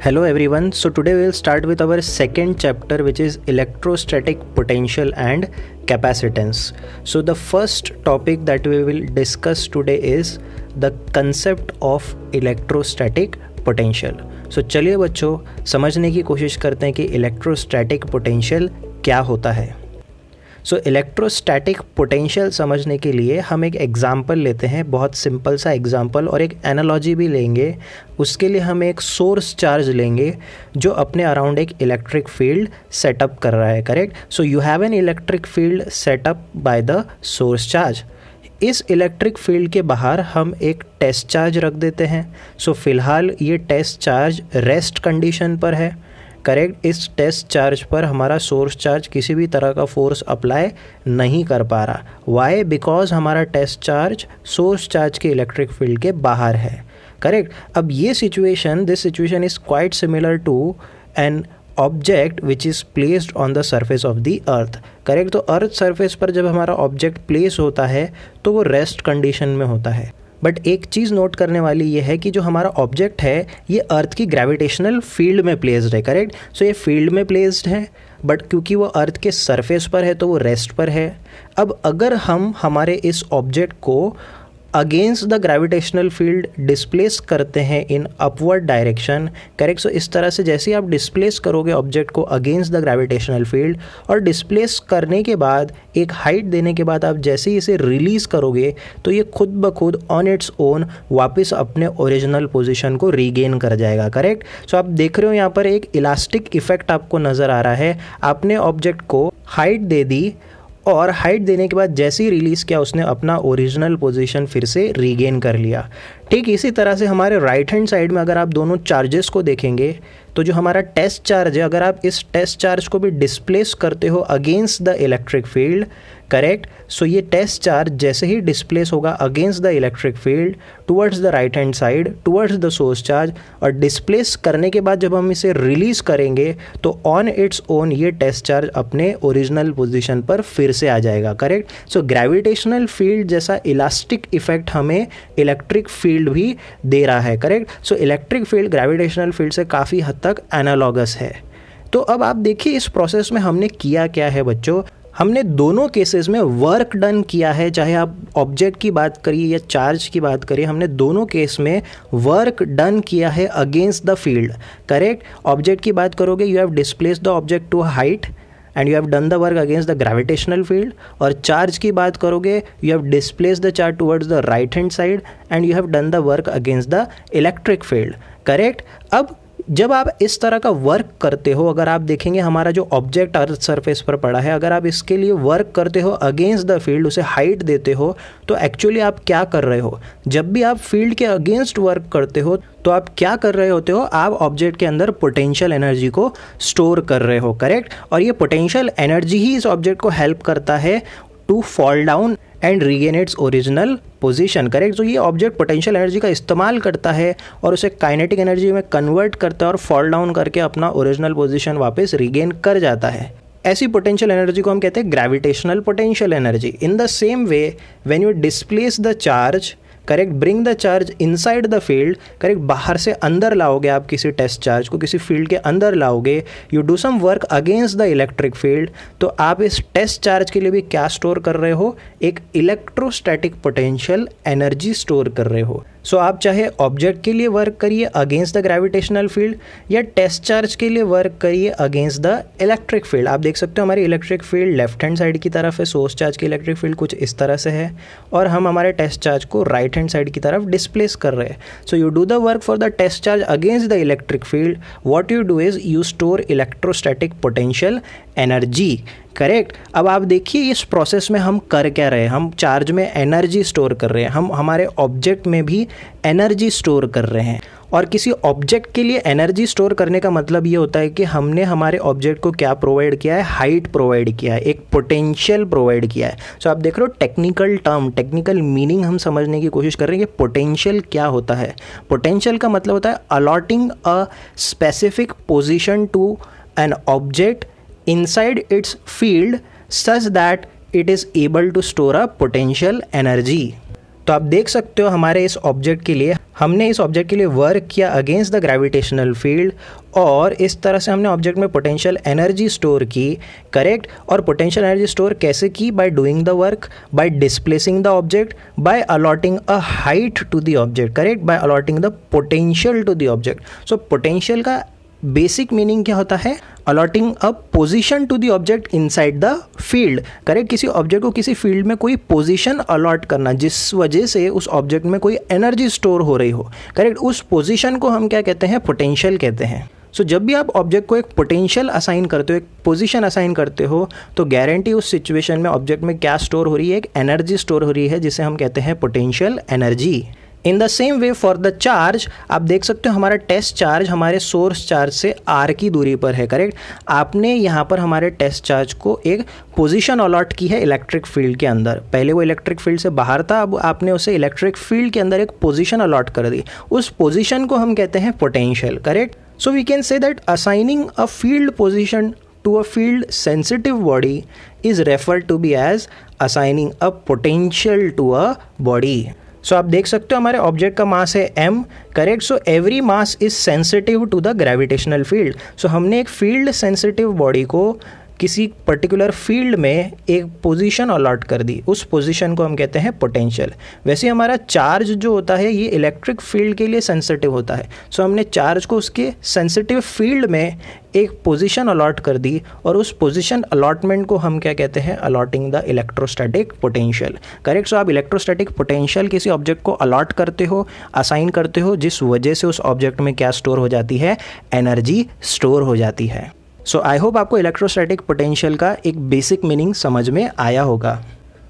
Hello everyone, so today we will start with our second chapter, which is electrostatic potential and capacitance. So the first topic that we will discuss today is the concept of electrostatic potential. So चलिए बच्चों समझने की कोशिश करते हैं कि electrostatic potential क्या होता है। सो इलेक्ट्रोस्टैटिक पोटेंशियल समझने के लिए हम एक एग्जाम्पल लेते हैं, बहुत सिंपल सा एग्जाम्पल, और एक एनालॉजी भी लेंगे। उसके लिए हम एक सोर्स चार्ज लेंगे जो अपने अराउंड एक इलेक्ट्रिक फील्ड सेटअप कर रहा है, correct. So you have an electric field setup by the source charge. इस इलेक्ट्रिक फील्ड के बाहर हम एक टेस्ट चार्ज रख देते हैं। सो फिलहाल ये टेस्ट चार्ज रेस्ट कंडीशन पर है, करेक्ट। इस टेस्ट चार्ज पर हमारा सोर्स चार्ज किसी भी तरह का फोर्स अप्लाई नहीं कर पा रहा। वाई? बिकॉज हमारा टेस्ट चार्ज सोर्स चार्ज के इलेक्ट्रिक फील्ड के बाहर है, करेक्ट। अब ये situation, this situation is quite similar to an object which is placed on the surface of the earth, correct. तो अर्थ सरफेस पर जब हमारा ऑब्जेक्ट प्लेस होता है तो वो रेस्ट कंडीशन में होता है। बट एक चीज़ नोट करने वाली ये है कि जो हमारा ऑब्जेक्ट है ये अर्थ की ग्रेविटेशनल फील्ड में प्लेस्ड है, करेक्ट। सो ये फील्ड में प्लेस्ड है, बट क्योंकि वो अर्थ के सरफेस पर है तो वो रेस्ट पर है। अब अगर हम हमारे इस ऑब्जेक्ट को against the gravitational field displace करते हैं इन अपवर्ड डायरेक्शन, करेक्ट। सो इस तरह से जैसे ही आप डिस्प्लेस करोगे ऑब्जेक्ट को अगेंस्ट द ग्रेविटेशनल फील्ड, और डिस्प्लेस करने के बाद एक हाइट देने के बाद आप जैसे ही इसे रिलीज़ करोगे तो ये खुद ब खुद ऑन इट्स ओन वापस अपने ओरिजिनल पोजिशन को रीगेन कर जाएगा, करेक्ट। सो आप देख रहे हो यहाँ पर एक इलास्टिक इफेक्ट आपको नज़र आ रहा है। आपने ऑब्जेक्ट को हाइट दे दी और हाइट देने के बाद जैसे ही रिलीज़ किया उसने अपना ओरिजिनल पोजीशन फिर से रीगेन कर लिया। ठीक इसी तरह से हमारे राइट हैंड साइड में अगर आप दोनों चार्जेस को देखेंगे तो जो हमारा टेस्ट चार्ज है, अगर आप इस टेस्ट चार्ज को भी डिस्प्लेस करते हो against the electric field, correct. So ये टेस्ट चार्ज जैसे ही डिस्प्लेस होगा against the electric field towards the right hand side, towards the source charge, और डिस्प्लेस करने के बाद जब हम इसे रिलीज़ करेंगे तो ऑन इट्स ओन ये टेस्ट चार्ज अपने ओरिजिनल पोजीशन पर फिर से आ जाएगा, करेक्ट। सो ग्रेविटेशनल फील्ड जैसा इलास्टिक इफेक्ट हमें इलेक्ट्रिक फील्ड भी दे रहा है, correct. So electric field gravitational field से काफ़ी हद तक एनालॉगस है। तो अब आप देखिए इस प्रोसेस में हमने किया क्या है बच्चों। हमने दोनों केसेस में वर्क डन किया है, चाहे आप ऑब्जेक्ट की बात करिए या चार्ज की बात करिए, हमने दोनों केस में वर्क डन किया है against the field, correct. Object की बात करोगे, you have displaced the object to height and you have done the work against the gravitational field. और चार्ज की बात करोगे, you have displaced the charge towards the right hand side and you have done the work against the electric field, correct. अब जब आप इस तरह का वर्क करते हो, अगर आप देखेंगे हमारा जो ऑब्जेक्ट अर्थ सरफेस पर पड़ा है, अगर आप इसके लिए वर्क करते हो अगेंस्ट द फील्ड, उसे हाइट देते हो, तो एक्चुअली आप क्या कर रहे हो? जब भी आप फील्ड के अगेंस्ट वर्क करते हो तो आप क्या कर रहे होते हो? आप ऑब्जेक्ट के अंदर पोटेंशियल एनर्जी को स्टोर कर रहे हो, करेक्ट। और ये पोटेंशियल एनर्जी ही इस ऑब्जेक्ट को हेल्प करता है to fall down and regain its original position, correct. तो ये ऑब्जेक्ट पोटेंशियल एनर्जी का इस्तेमाल करता है और उसे काइनेटिक एनर्जी में कन्वर्ट करता है और फॉल डाउन करके अपना ओरिजिनल पोजीशन वापस रीगेन कर जाता है। ऐसी पोटेंशियल एनर्जी को हम कहते हैं gravitational potential energy. In the same way when you displace the charge, correct, bring the charge inside the field, correct, बाहर से अंदर लाओगे आप किसी टेस्ट चार्ज को, किसी फील्ड के अंदर लाओगे, you do some work against the electric field, तो आप इस टेस्ट चार्ज के लिए भी क्या स्टोर कर रहे हो? एक इलेक्ट्रोस्टैटिक पोटेंशियल एनर्जी स्टोर कर रहे हो। सो आप चाहे ऑब्जेक्ट के लिए वर्क करिए अगेंस्ट द ग्रेविटेशनल फील्ड या टेस्ट चार्ज के लिए वर्क करिए अगेंस्ट द इलेक्ट्रिक फील्ड। आप देख सकते हो हमारी electric field left hand side की तरफ है, सोर्स चार्ज की इलेक्ट्रिक फील्ड कुछ इस तरह से है, और हम हमारे टेस्ट चार्ज को राइट हैंड साइड की तरफ डिस्प्लेस कर रहे हैं। So you do the work for the test charge against the electric field. What you do is you store electrostatic potential energy, correct. अब आप देखिए इस प्रोसेस में हम कर क्या रहे हैं? हम चार्ज में एनर्जी स्टोर कर रहे हैं, हम हमारे ऑब्जेक्ट में भी एनर्जी स्टोर कर रहे हैं। और किसी ऑब्जेक्ट के लिए एनर्जी स्टोर करने का मतलब ये होता है कि हमने हमारे ऑब्जेक्ट को क्या प्रोवाइड किया है? हाइट प्रोवाइड किया है, एक पोटेंशियल प्रोवाइड किया है। सो आप देख रहे हो टेक्निकल टर्म, टेक्निकल मीनिंग हम समझने की कोशिश कर रहे हैं कि पोटेंशियल क्या होता है। पोटेंशियल का मतलब होता है allotting a specific position to an object inside its field such that it is able to store a potential energy, तो आप देख सकते हो हमारे इस ऑब्जेक्ट के लिए हमने इस ऑब्जेक्ट के लिए वर्क किया अगेंस्ट द ग्रेविटेशनल फील्ड और इस तरह से हमने ऑब्जेक्ट में पोटेंशियल एनर्जी स्टोर की, करेक्ट। और पोटेंशियल एनर्जी स्टोर कैसे की? By doing the work, by displacing the object, by allotting a height to the object, correct, by allotting the potential to the object. So potential का basic meaning क्या होता है? Allotting a position to the object inside the field, correct. किसी object को किसी field में कोई position allot करना जिस वजह से उस ऑब्जेक्ट में कोई एनर्जी स्टोर हो रही हो, करेक्ट। उस पोजीशन को हम क्या कहते हैं? पोटेंशियल कहते हैं। सो जब भी आप ऑब्जेक्ट को एक पोटेंशियल असाइन करते हो, एक पोजीशन असाइन करते हो, तो गारंटी उस सिचुएशन में ऑब्जेक्ट में क्या स्टोर हो रही है? एक एनर्जी स्टोर हो रही है जिसे हम कहते हैं potential energy. In the same way for the charge, आप देख सकते हो हमारा टेस्ट चार्ज हमारे सोर्स चार्ज से r की दूरी पर है, करेक्ट। आपने यहाँ पर हमारे टेस्ट चार्ज को एक पोजीशन अलॉट की है इलेक्ट्रिक फील्ड के अंदर। पहले वो इलेक्ट्रिक फील्ड से बाहर था, अब आपने उसे इलेक्ट्रिक फील्ड के अंदर एक पोजीशन अलॉट कर दी। उस पोजीशन को हम कहते हैं potential, correct. So we can say that assigning a field position to a field sensitive body is referred to be as assigning a potential to a body. सो आप देख सकते हो हमारे ऑब्जेक्ट का मास है m, correct. So every mass is sensitive to the gravitational field. So हमने एक field sensitive body को किसी पर्टिकुलर फील्ड में एक पोजीशन अलॉट कर दी, उस पोजीशन को हम कहते हैं पोटेंशियल। वैसे हमारा चार्ज जो होता है ये इलेक्ट्रिक फील्ड के लिए सेंसिटिव होता है। सो हमने चार्ज को उसके सेंसिटिव फील्ड में एक पोजीशन अलॉट कर दी और उस पोजीशन अलॉटमेंट को हम क्या कहते हैं? Allotting the electrostatic potential, correct. So आप इलेक्ट्रोस्टैटिक पोटेंशियल किसी ऑब्जेक्ट को अलॉट करते हो, असाइन करते हो, जिस वजह से उस ऑब्जेक्ट में क्या स्टोर हो जाती है? एनर्जी स्टोर हो जाती है। सो आई होप आपको इलेक्ट्रोस्टैटिक पोटेंशियल का एक बेसिक मीनिंग समझ में आया होगा।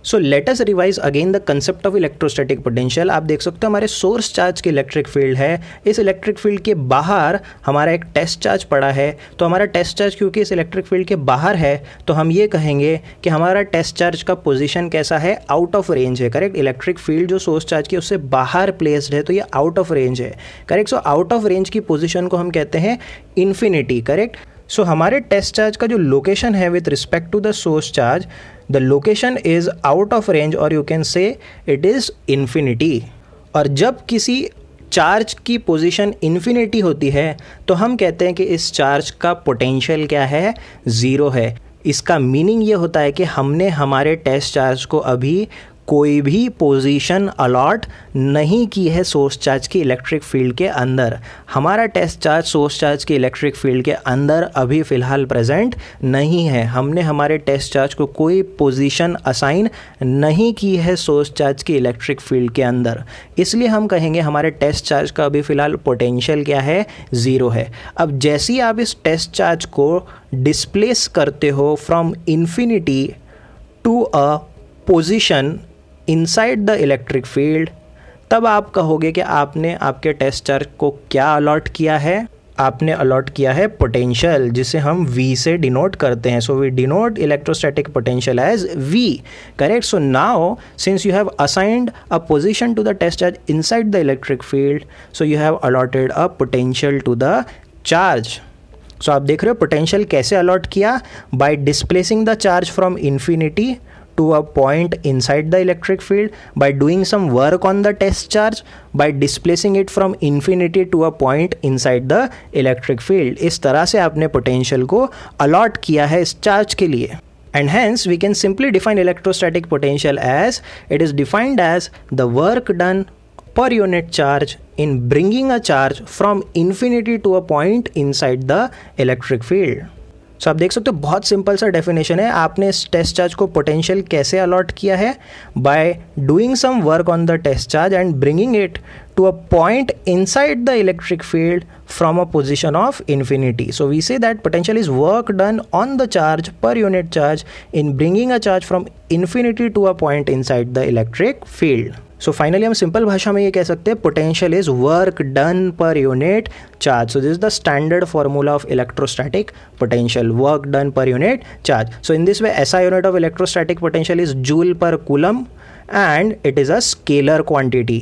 So let us revise again the concept of electrostatic potential. आप देख सकते हो हमारे सोर्स चार्ज की इलेक्ट्रिक फील्ड है, इस इलेक्ट्रिक फील्ड के बाहर हमारा एक टेस्ट चार्ज पड़ा है। तो हमारा टेस्ट चार्ज क्योंकि इस इलेक्ट्रिक फील्ड के बाहर है तो हम ये कहेंगे कि हमारा टेस्ट चार्ज का पोजीशन कैसा है? आउट ऑफ रेंज है, करेक्ट। इलेक्ट्रिक फील्ड जो सोर्स चार्ज की उससे बाहर प्लेस्ड है तो ये आउट ऑफ रेंज है, correct. So out of range की पोजिशन को हम कहते हैं इन्फिनिटी, करेक्ट। सो हमारे टेस्ट चार्ज का जो लोकेशन है with respect to the source charge, the location is out of range और you can say it is infinity. और जब किसी चार्ज की पोजीशन इन्फिनिटी होती है तो हम कहते हैं कि इस चार्ज का पोटेंशियल क्या है? ज़ीरो है। इसका मीनिंग ये होता है कि हमने हमारे टेस्ट चार्ज को अभी कोई भी पोजीशन अलॉट नहीं की है सोर्स चार्ज की इलेक्ट्रिक फील्ड के अंदर। हमारा टेस्ट चार्ज सोर्स चार्ज की इलेक्ट्रिक फील्ड के अंदर अभी फ़िलहाल प्रेजेंट नहीं है। हमने हमारे टेस्ट चार्ज को कोई पोजीशन असाइन नहीं की है सोर्स चार्ज की इलेक्ट्रिक फील्ड के अंदर, इसलिए हम कहेंगे हमारे टेस्ट चार्ज का अभी फ़िलहाल पोटेंशियल क्या है? ज़ीरो है। अब जैसे ही आप इस टेस्ट चार्ज को डिस्प्लेस करते हो from infinity to a position inside the electric field, तब आप कहोगे कि आपने आपके टेस्ट चार्ज को क्या अलॉट किया है? आपने अलॉट किया है पोटेंशियल, जिसे हम V से डिनोट करते हैं। So we denote electrostatic potential as V, correct. So now since you have assigned a position to the test charge inside the electric field, so you have allotted a potential to the charge. सो आप देख रहे हो potential कैसे allot किया? By displacing the charge from infinity to a point inside the electric field, by doing some work on the test charge, by displacing it from infinity to a point inside the electric field। इस तरह से आपने potential को allot किया है इस charge के लिए। And hence we can simply define electrostatic potential as it is defined as the work done per unit charge in bringing a charge from infinity to a point inside the electric field। सो आप देख सकते हो बहुत simple सा definition है। आपने इस test charge को पोटेंशियल कैसे अलॉट किया है? By doing some work on the test charge and bringing it to a point inside the electric field from a position of infinity. So we say that potential is work done on the charge per unit charge in bringing a charge from infinity to a point inside the electric field. So finally हम simple भाषा में ये कह सकते हैं potential is work done per unit charge. So this is the standard formula of electrostatic potential, work done per unit charge. So in this way SI unit of electrostatic potential is joule per coulomb and it is a scalar quantity.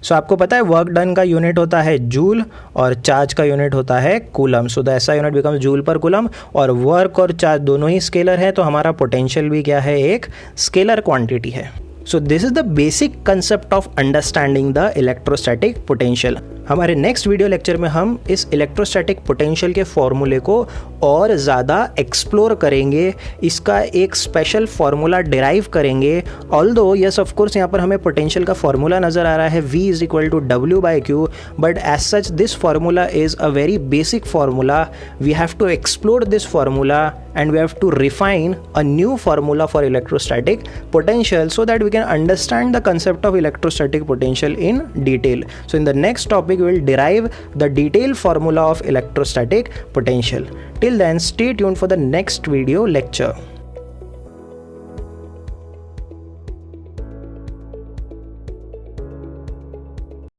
सो आपको पता है work done का unit होता है joule और charge का unit होता है coulomb. So the SI unit becomes joule पर कूलम, और वर्क और चार्ज दोनों ही स्केलर है तो हमारा पोटेंशियल भी क्या है, एक स्केलर क्वांटिटी है। So this is the basic concept of understanding the electrostatic potential. हमारे नेक्स्ट वीडियो लेक्चर में हम इस इलेक्ट्रोस्टैटिक पोटेंशियल के फॉर्मूले को और ज़्यादा एक्सप्लोर करेंगे, इसका एक स्पेशल फार्मूला डिराइव करेंगे। ऑल्दो यस ऑफ कोर्स यहाँ पर हमें पोटेंशियल का फार्मूला नज़र आ रहा है V is equal to W/Q, but as such this formula is a very basic formula. We have to explore this formula and we have to refine a new formula for electrostatic potential so that we can understand the concept of electrostatic potential in detail. So in the next topic we will derive the detailed formula of electrostatic potential. Till then, stay tuned for the next video lecture.